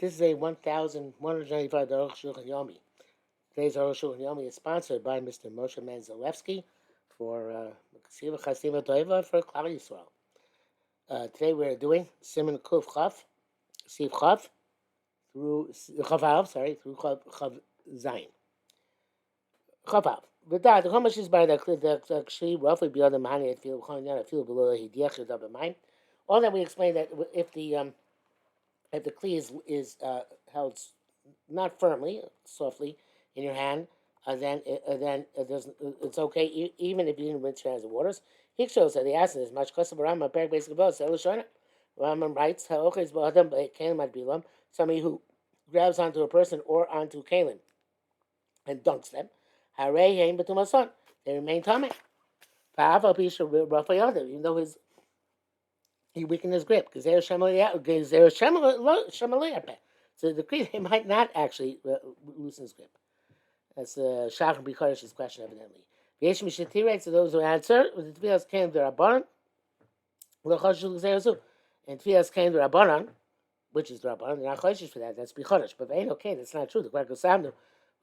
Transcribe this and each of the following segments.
This is a 1,195 Arukh HaShulchan Yomi. Today's Arukh HaShulchan Yomi is sponsored by Mr. Moshe Menzalewski for Chasiva Toiva for Klal Yisrael. Today we're doing Siman Kuf Chaf, Siv Chaf, through Chaf Av, through Chaf Zayin. Chaf Av. With that, the Chumash is by the Kshri, roughly beyond the Mahani, I feel below the Hidiach, Yodab Mind. All that we explained that if the kli is held not firmly, softly in your hand, then it's okay even if you didn't rinse your hands in waters. He shows that the acid is much custom. Rambam Perek basically both. Rambam writes, somebody who grabs onto a person or onto kalim and dunks them. They remain tummy. Even though he weakened his grip. So the kli might not actually loosen his grip. That's Shach and Bikarish's question, evidently. V'yesh mishatirek to those who answer, with the tefillas came the Rabbanan, and tefillas came the Rabbanan, which is the Rabbanan, they're not choshish for that, that's Bicharish. But ain't okay, that's not true. The Quack Samnu,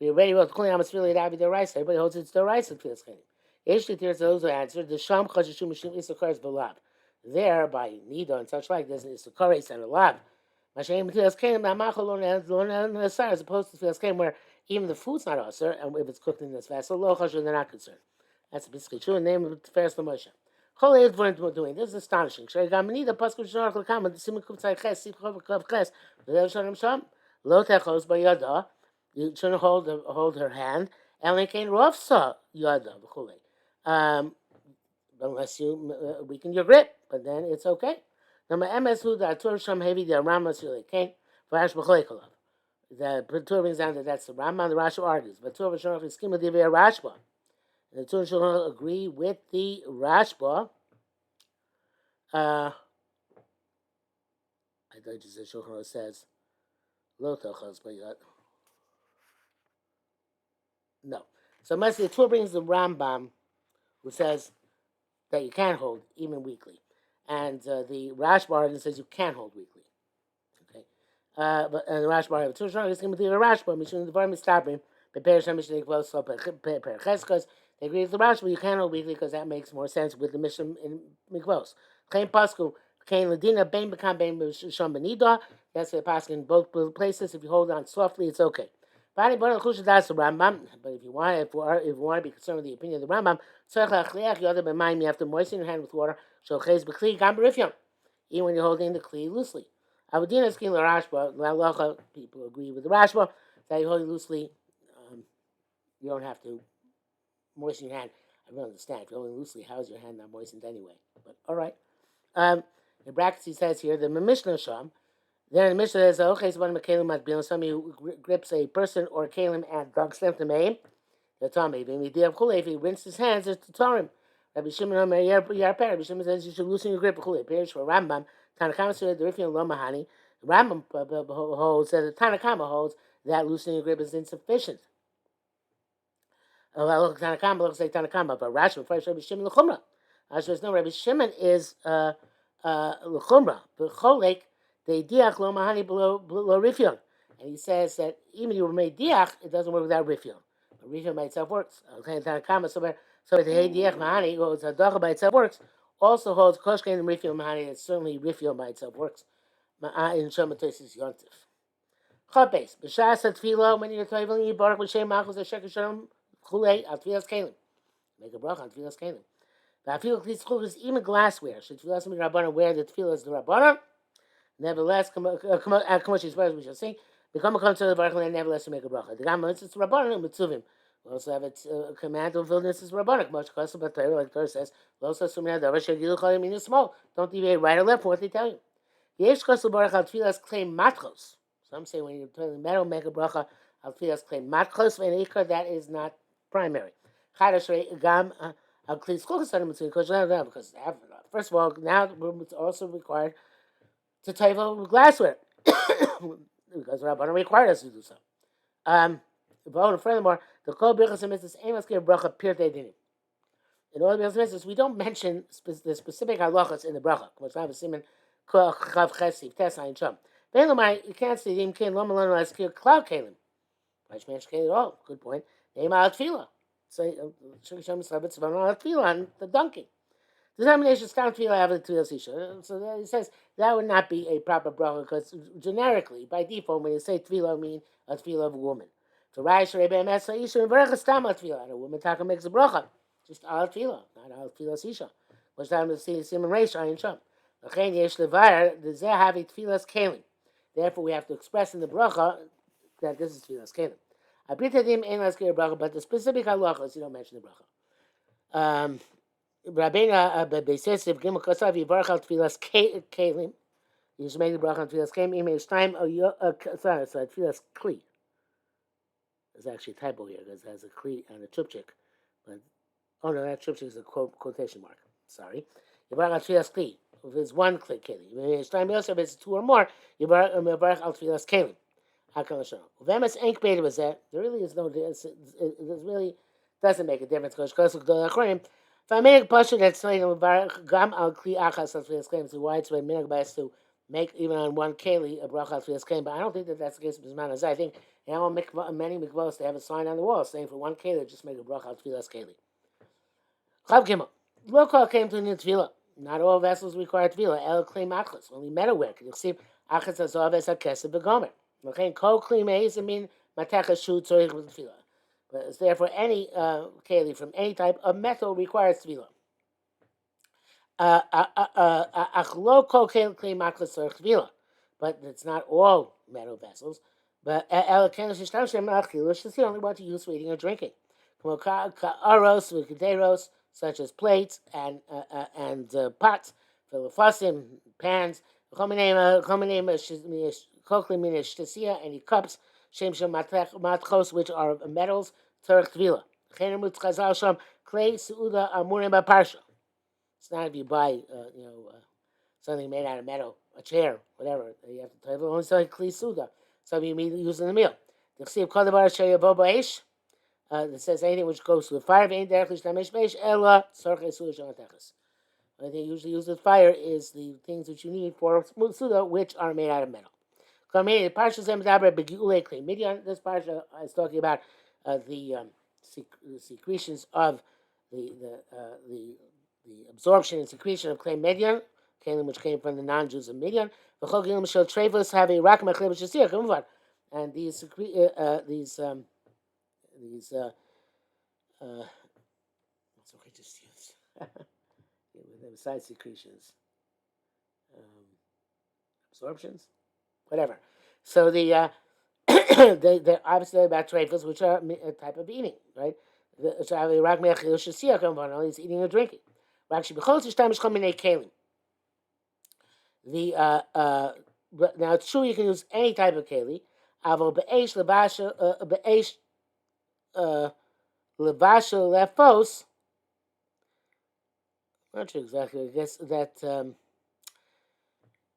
we already wrote, Kuli Amas Fili Davi the Rice, everybody holds it's the Rice and tefillas came. Yesh mishatirek to those who answer, the Sham choshishu mishim isakaris b'lav. There, by Nida and such like, there's an isakaris and a lav. Mashem tefillas came, as opposed to tefillas came, where even the food's not usher, and if it's cooked in this vessel, lo chashuv, they're not concerned. That's basically true. In the name of the Tiferes Moshe. Chol Eid Dvorim doing. This is astonishing. Shreigam Nida Pasuk Shnarach Lekam the Siman Kuf Tzai Ches Sif Chav Kav Ches V'Lev Shalom Sham Lo Techos B'Yada. You shouldn't hold her hand. Ellen Kain Rovsa Yada V'Chulei. Unless you weaken your grip, but then it's okay. Number MS Hu the Atur Sham Hevi the Ramas Yulei Kain V'Ash B'Chulei Kolav. The Torah brings down that that's the Rambam. The Rashi argues, but Torah Shonach is Kim Divya Rashba, and the Torah Shonach agree with the Rashba. I thought you said Shulchan says Lo Tochas, but no. So the Torah brings the Rambam, who says that you can hold even weekly, and the Rashba argues says you can hold weekly. But and the Rashba, the Torah Shonach is Kim Divya Rashba. Mishum the Varm is stopping. But because they agree with the Rashi, you can't hold weekly because that makes more sense with the Mishnah in Mikvos. Chaim Pasku, Chaim Ladina, Bain Bekam Bain Shom Benida. That's the Pasku in both places. If you hold on softly, it's okay. But if you want to be concerned with the opinion of the Rambam, you have to moisten your hand with water. Even when you're holding the kli loosely. Avadina Skin Rashba, people agree with the Rashba that you hold it loosely. You don't have to moisten your hand. I don't understand. If you're holding loosely, how is your hand not moistened anyway? But all right. In brackets, he says here, the Mishnah Sham. There in the Mishnah says, okay, so one of somebody who grips a person or a kalim and dunks them to maim. If he rinses his hands, it's to tar him. Rabbi Shimon Rabbi Shimon says you should loosen your grip. Perish for Rambam. Tanakama said the Rifin Lo Mahani. Rambam holds that the Tanakama holds that loosening your grip is insufficient. Tanakama looks like Tanakama, but Rashi refers to Rabbi Shimon l'chumra. Rashi says no, Rabbi Shimon is l'chumra. But cholek they diach lo mahani below rifyon, and he says that even if you were made diach, it doesn't work without rifyon. Rifyon by itself works. Okay, Tanakama so the hey diach mahani holds hadacha by itself works. Also holds koshkein and rifyon mahani. It's certainly rifyon by itself works. In Shematosis Yontif. Chapes b'shas atfilo when you're toivling you barak b'shem machos hashekar shalom. Chulei al tefillas kalim. Make a bracha on tefillas kalim. But tefillas kli is even glassware. Should tefillas be Rabbanan wear the tefillas the Rabbanan? Nevertheless, Kamoshi Spurs we shall see. Become a to the baruch and nevertheless to make a bracha. The Gamma is Rabbanan and Mitzuvim. We also have a command of wilderness is Rabbanan. Much custom, but Torah, like Torah says, Lo sasumina davar shegilu chalim in small. Don't deviate right or left from what they tell you. Yesh kosel baruch al tefillas claim matchos. Some say when you're turning metal, make a bracha al tefillas claim matchos and ikar. That is not primary. Because first of all, now we're also required to table glassware because Rabbanan required us to do so. Furthermore, the kol birchas mitzvahs amos give bracha pirtei dinim. In all the mitzvahs, we don't mention the specific halachas in the bracha. Belamai, you can't see him kalim lom alone as cloud kalim. Rashmesh kalim at all. Good point. Name al tefillah. Say Shisham Sabbath al tefillah on the donkey. Denomination stam tefillah have the tefillah sisha. So he says that would not be a proper bracha because generically, by default, when you say tefillah, mean a tefillah of a woman. So Raish Rebbe Mesa Isha and Berachas Tam al tefillah. And a woman taka makes a bracha, just al tefillah, not al tefillah sisha. Which time to see Simon Reish Ayin Sham. L'chein yesh levar the zeh have a tefillas kalim. Therefore, we have to express in the bracha that this is tefillas kalim. Abritadim ein laskir bracha, but the specific halachas you don't mention the bracha. Rabbeinu Beisesiv Gimel Kosav Yivarach al Tfilas Kalim. You should make the bracha on Tfilas Kalim. Image time. Sorry, Tfilas Kli. There's actually a typo here because it has a Kli and a chupchik. But oh no, that chupchik is a quotation mark. Sorry. Yivarach al Tfilas Kli. If it's one Kli Kalim. Image time. Also, if it's two or more, Yivarach al Tfilas Kalim. Hakal Hashem. Ve'emes Enk Beta was that. There really is no. It really doesn't make a difference because if I make a pasha that's like gam al kli achas al tefillas kalim, it's a widespread minhag bias to make even on one keli a bracha al tefillas kalim. But I don't think that that's the case with Bisman Azai. I think many mikvahs they have a sign on the wall saying for one keli just make a bracha al tefillas keli. Chav Gimel. Lo kol came to the tefillah. Not all vessels require tefillah. El kli machlas. Only metalware. Can you see achas azov es hakesed begomer. Okay, kol kli meis mean matecha shu tzorich with tefillah. But therefore, any keli from any type of metal requires tefillah. But it's not all metal vessels. But only what you use for eating or drinking. Such as plates and pots, filafasim, pans, any cups. Shem matchos, which are metals, tzarich tvila. Chenemut chazal sham clay seuda amurim b'parsha. It's not if you buy, something made out of metal, a chair, whatever. You have to tell only something clay seuda, something you immediately use in the meal. The chsiv kol davar sheyavo ba'esh. That says anything which goes to the fire. Ve'ein derech l'shtamesh b'esh ela tzarich seuda shamateches. The only thing usually used with fire is the things which you need for seuda, which are made out of metal. This parsha is talking about the secretions of the absorption and secretion of clay Midian, kalim which came from the non-Jews of Midian. And these what's what I just used? Besides secretions, absorptions. Whatever. So they're obviously about treifas, which are a type of eating, right? He's eating or drinking. Now it's true you can use any type of keli. Not sure exactly. I guess that the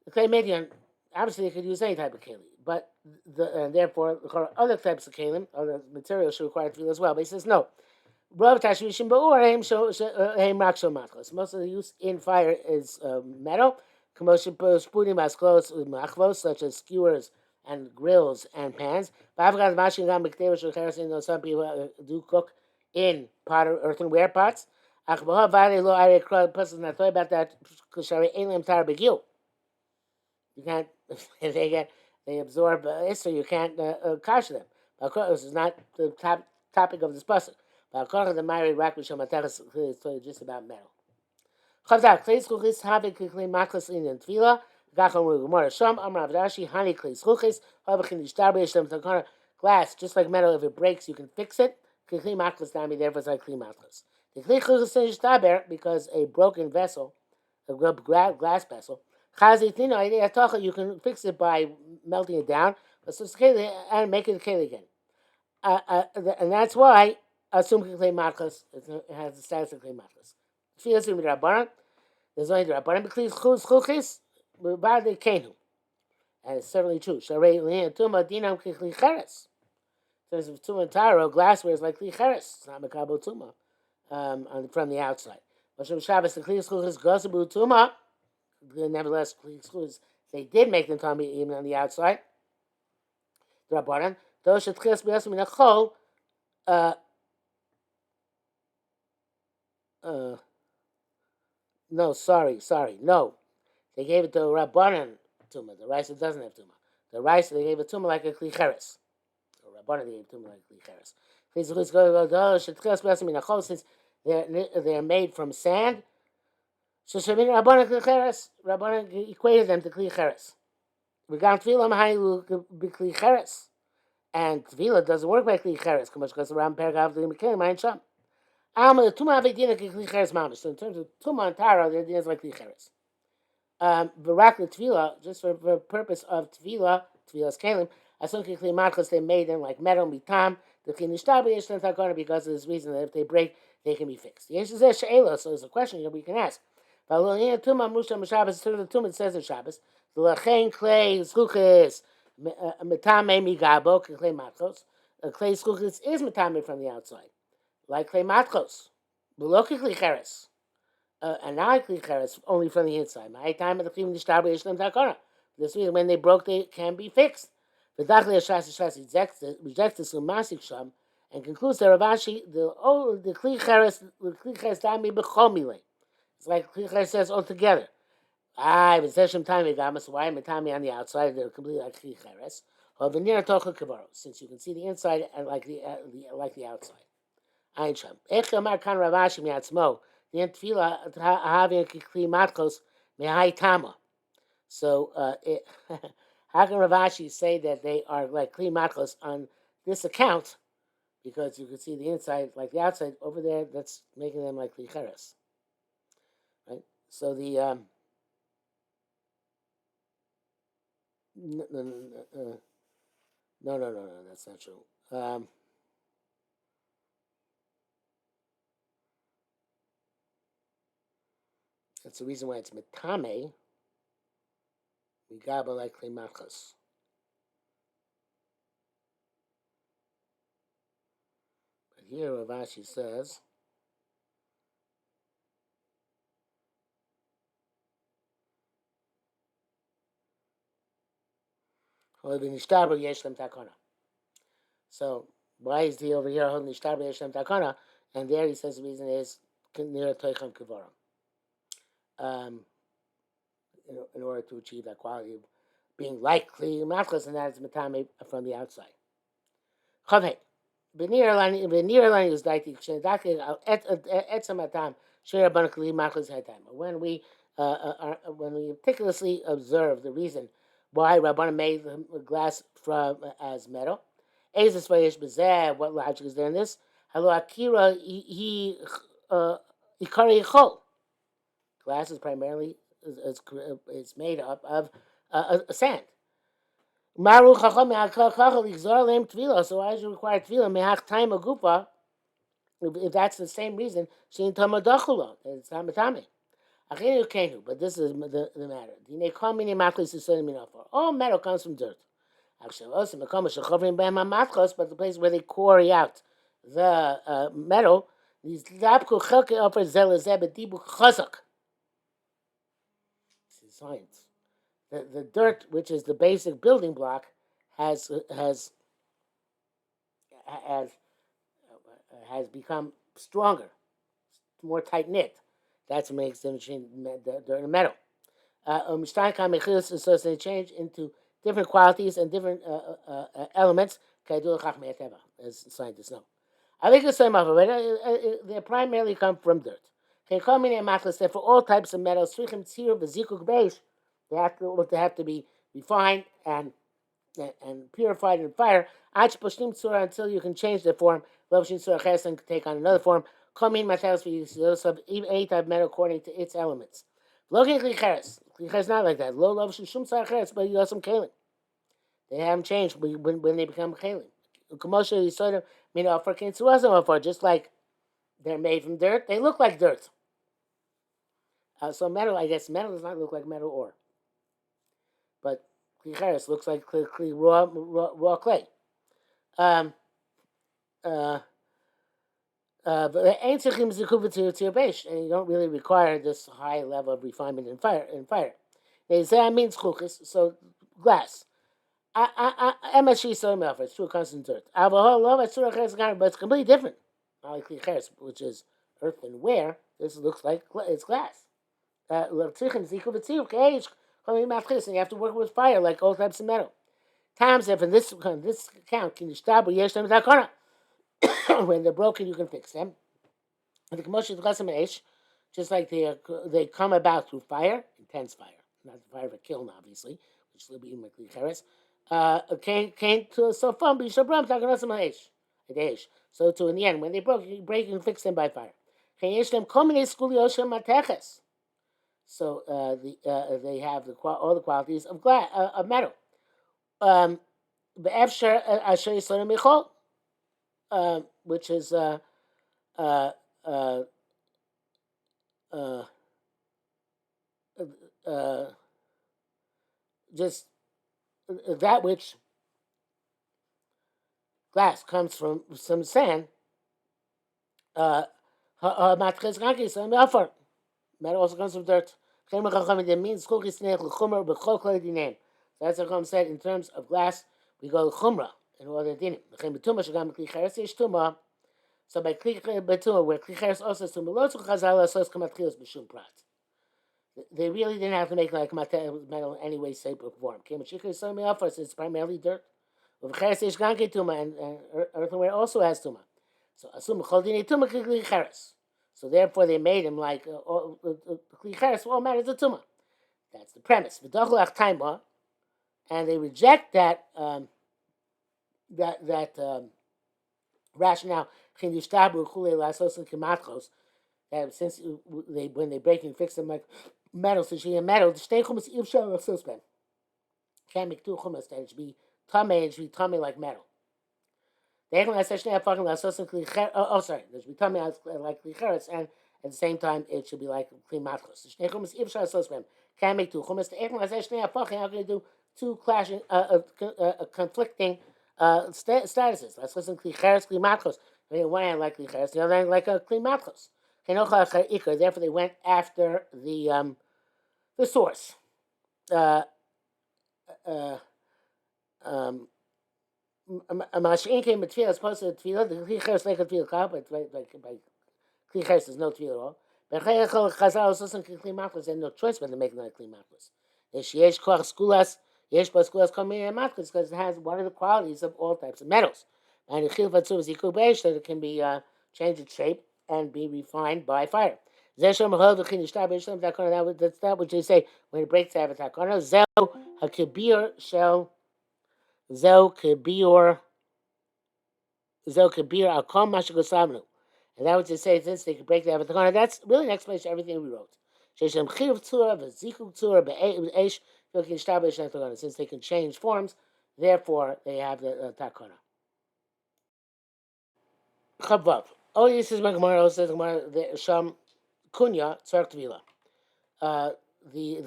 clay median. Obviously, you could use any type of keli, but therefore other types of kalim, other materials should require tefillah as well. But he says no. Most of the use in fire is metal. Such as skewers and grills and pans. Some people do cook in pot or earthenware pots. Person not thought about that. You can't. They absorb so you can't kash them. This is not the topic of this pasuk. The married rock is just about metal. Chavzak kleis chuchis have kli maklas in tefila. Gacham gemara sham amar avdashi hani kleis chuchis havachin ishtar beishem takana glass just like metal. If it breaks, you can fix it. Kli maklas dami therefore it's like kli maklas. The kli chuchis is ishtar because a broken vessel, a glass vessel. You can fix it by melting it down, and make it a keli again. And that's why assume klei maklas it has the status of klei maklas. There's only the rabbanan b'kli chuchis b'bad kenu, and it's certainly true. Sharei li'an tuma dinam kli cheres. In terms of tuma and taro, glassware is like kli cheres. It's not mekabel tuma from the outside. But Shabbos the kli chuchis gosabu tuma. Nevertheless, they did make them tummy even on the outside. The Rabbanan, those shetchilas b'yosem min hachol. Uh, no, sorry, no. They gave it to Rabbanan tumah. The rice doesn't have tumah. The rice they gave it tumah like a klicheres. The Rabbanan they gave it tumah like a klicheres. Since they're made from sand, so Shavin Rabbanan klicheres. Rabbanan equated them to klicheres. We got tefillah mahayu b'klicheres, and tefillah doesn't work by klicheres. Because around Peragav the Mekelim Mayin Sham. The tumah avedina klicheres mamish. So in terms of tumah and tara, the idea is like klicheres. V'rak l'tefillah, just for the purpose of tefillah's kelim, asun kikli matchos, they made them like metal mitam. The kinishtabi yeshtem takona, because of this reason that if they break, they can be fixed. Yesh zeh she'ela, so there's a question here we can ask. V'alolina tumah musha m'Shabbos, to the tumah it says in Shabbos, l'chein klei zchuches mitame migabo klei matchos. Klei zchuches is mitame from the outside, like klei matchos, below kikli cheres. And now klicheres only from the inside. My time of the klim nishtar b'yishlem takana. This means when they broke, they can be fixed. The Dachli Shas rejects this umasik sham and concludes that Ravashi the klicheres dami b'chomile. It's like klicheres says altogether. But seshem time gamas why mitami on the outside they're completely like klicheres. Or the near tocha kavaro, since you can see the inside and like the outside. Ein sham. Ech yomar kan Ravashi miatzmo. The tefillah having kli matkos mehai tama. So how can Ravashi say that they are like kli matkos on this account? Because you can see the inside like the outside over there. That's making them like kli cheres, right? So the no, that's not true. That's the reason why it's metame. We gaba like klimachos. But here Ravashi says, so why is he over here holding nishtar b'yeshem takana? And there he says the reason is near toichem kavarim. In order to achieve that quality of being likely matchless, and that is metame from the outside. Chavei, b'nir lani is daiti shenedake al etzam atam shei rabbanan kli matchless haytam. When we meticulously observe the reason why Rabbanan made the glass from as metal, ezes vayesh b'zeh. What logic is there in this? Halo akira he ikari chol. Glass is primarily is made up of sand. Maru chacham me'akachal yigzor leim tvila. So why should you require tvila me'ach time agufa? If that's the same reason, shein tamadachula. It's not matame. Achinu kenu. But this is the matter. Dine kol mini matlis is suddenly minafar. All metal comes from dirt. Actually, also mekama shechovrim behem matchos, but the place where they quarry out the metal, these lapku chelke offer zelazeh b'dibu chazak. Science. The dirt, which is the basic building block, has become stronger, more tight knit. That's what makes them change dirt and metal. So they change into different qualities and different elements. As scientists know, I think it's same they primarily come from dirt. For all types of metals, they have to be refined and purified in fire until you can change their form. And take on another form. Any type of metal according to its elements. Klicheres not like that. Low love shum sarcheres, but you got some kalim. They haven't changed when they become kalim. Commercially, sort of just like they're made from dirt. They look like dirt. So metal, I guess metal does not look like metal ore. But klicheres looks like raw clay. And you don't really require this high level of refinement in fire. They say I mean zchuchis, so glass. MSG so melfer. It's true constant dirt. Avahol love but it's completely different. Not like klicheres, which is earthenware. This looks like it's glass. And you have to work with fire like all types of metal. Times if in this account can you stop yesh them takana. When they're broken, you can fix them. And the commotion of just like they come about through fire, intense fire, not the fire of a kiln, obviously, which will be Cheres. Came to so fun, but Shabram Takanasim Aish. So to in the end, when they broke, you break and fix them by fire. So they have all the qualities of glass of metal. Which is uh, uh, uh, uh, just that which glass comes from some sand. Uh, Metal also comes from dirt. Means that's what Chum said in terms of glass. We go chumrah in order to so by kli betuma, where klicheres also is to melotzu chazal asos kamatchilas b'shum prat. They really didn't have to make like metal in any way, shape, or form. It's primarily dirt. And earthenware also has tuma. So assume chodine tuma klicheres. So therefore, they made him like klicheres. All matters of tuma. That's the premise. And they reject that rationale. That since when they break and fix them like metal, so she metal, the steichum is ifshal suspen. Can't make two chumas that it should be tame, it should be tame like metal. They can say shnei fucking la sosin klicher. Oh, sorry, there should be tame like klicheres, and at the same time it should be like clean matchos. The steichum is ifshal suspen. Can't make two chumas. They can say shnei fucking. How can you do two clashing, conflicting statuses? Let's listen klicheres, clean matchos. One hand like klicheres, the other hand like a clean matchos. Therefore, they went after the source. Mash'in came with tefillah as opposed to tefillah. The klicheres like a tefillah kab, but by klicheres there's no tefillah at all. But Chazal also some kli matlas and no choice but to make like kli matlas. The sheyesh koach skulas, yesh bas skulas coming in matlas because it has one of the qualities of all types of metals. And the chil vatzum is equal that it can be changed its shape and be refined by fire. That's that which they say when it breaks out of takana. Zel hakibir shel zel kibir akom mashagosavnu. And that which they say since they can break the takana. That's really an explanation of everything we wrote. Since they can change forms, therefore they have the takana. Chavav. Oh, this is my Gemara. Says the Sham Kunya Tzark Tvila. The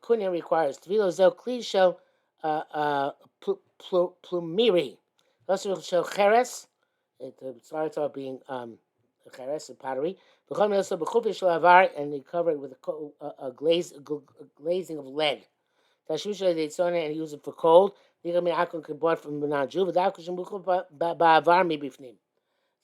Kunya requires Tvila Zel Kli Shel Plumiri. Also Shel Cheres. It starts out being Cheres, a pottery. And they cover it with a glazing of lead. Tashusha they saw it and use it for cold. They can bought from non-Jew.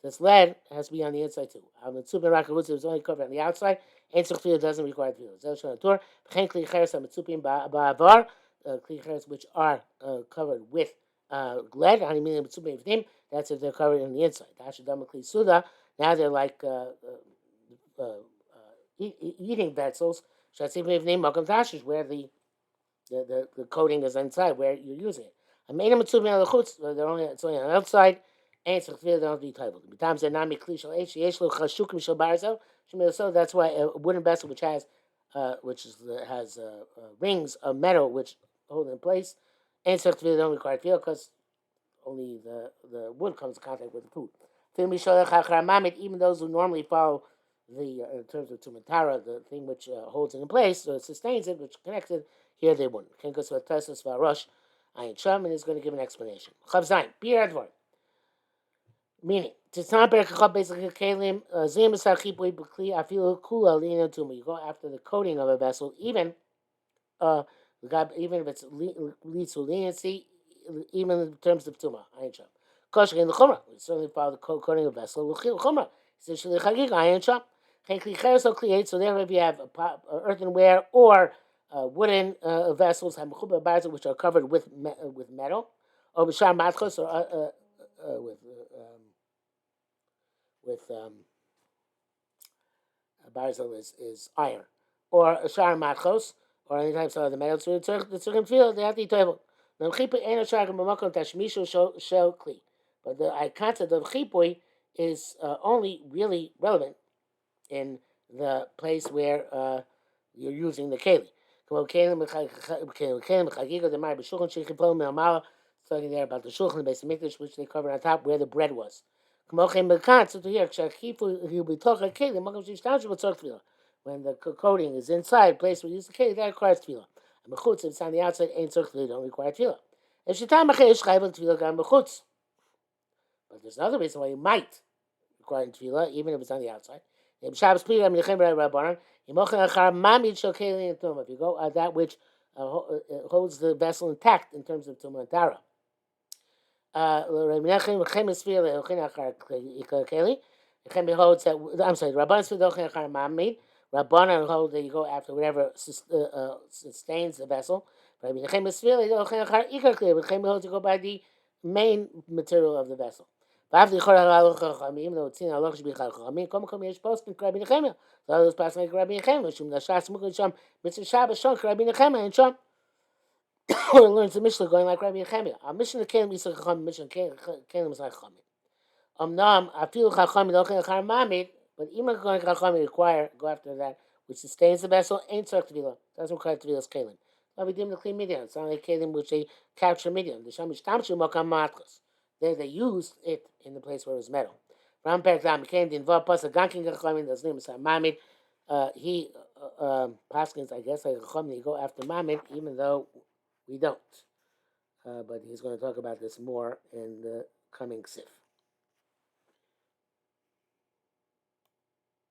This lead has to be on the inside too. The tzupin rakavutz is only covered on the outside. Ein tzufil doesn't require tefillah. Zelshon ator. B'chein kli cheres hamitzupin ba'avar. Kli cheres which are covered with lead. Hani minim mitzupin v'nim. That's if they're covered on the inside. Hashadam kli suda. Now they're like eating vessels. Shatzipin v'nim makam tashish where the coating is inside where you're using it. I made them mitzupin al chutz. It's only on the outside. Ain't so clear don't be titled. Sometimes they're not klishal h yeshlo chashukim shel barzel. So that's why a wooden vessel which has rings of metal which hold in place. Ain't so clear don't require feel because only the wood comes in contact with the food. Even those who normally follow the in terms of tumatara, the thing which holds it in place, so it sustains it, which connects it. Here they wouldn't. Kenkus v'tesis v'arosh. Ayin Sham and is going to give an explanation. Chav Zayin, Bir Advar. Meaning, to basically kalim zim sakipui b'kli afilu kula lina tuma. You go after the coating of a vessel, even even if it leads to leniency, even in terms of tuma. Ayin sham. Kosher in the chumrah. We certainly follow the coding of vessel. Chumrah. Essentially, chagig ayin sham. So there, if you have earthenware or wooden vessels, which are covered with metal, or b'shar matchos, or with barzel is iron, or a shar matchos, or any types of other metals. The tzurkim feel they have to eat table. The chipui ain't a shar b'makom tashmishu shel kli, but the concept of chipui is only really relevant in the place where you're using the keli. Talking there about the shulchan, the base of mikdash, which they covered on top, where the bread was. So to here, when the coating is inside, place where you use the keli, that requires tefillah. And if it's on the outside, ain't tzorch, don't require tefillah. But there's another reason why you might require tefillah, even if it's on the outside. If you go that which holds the vessel intact in terms of tumah and tara. Holds that, I'm sorry, Rabbanan hold that you go after whatever sustains the vessel. Holds to go by the main material of the vessel. Even though it's in Allah should be chachamim, come yesh poskin Rabbi Nechemia. So those pass like Rabbi Nechemia. Shum nashas mukul sham mitzvah Shabbos shon Rabbi Nechemia and sham. Or learns the Mishnah going like Rabbi Nechemia. Our Mishnah came is chachamim. Mishnah came is like chachamim. Nam I feel chachamim don't chachamim mamid, but even going chachamim require go after that which sustains the vessel ain't tzarich tefillah. Doesn't require tefillah's kelim. Now we deem the clean medium. It's not like kelim which they capture medium. The shamish tamshu makam matchos. They used it in the place where it was metal. Ram Perklam became the involved plus a ganking chachamim. That's name is mamid. He Paskins, I guess, like chachamim. They go after mamid, even though we don't. But he's going to talk about this more in the coming sif.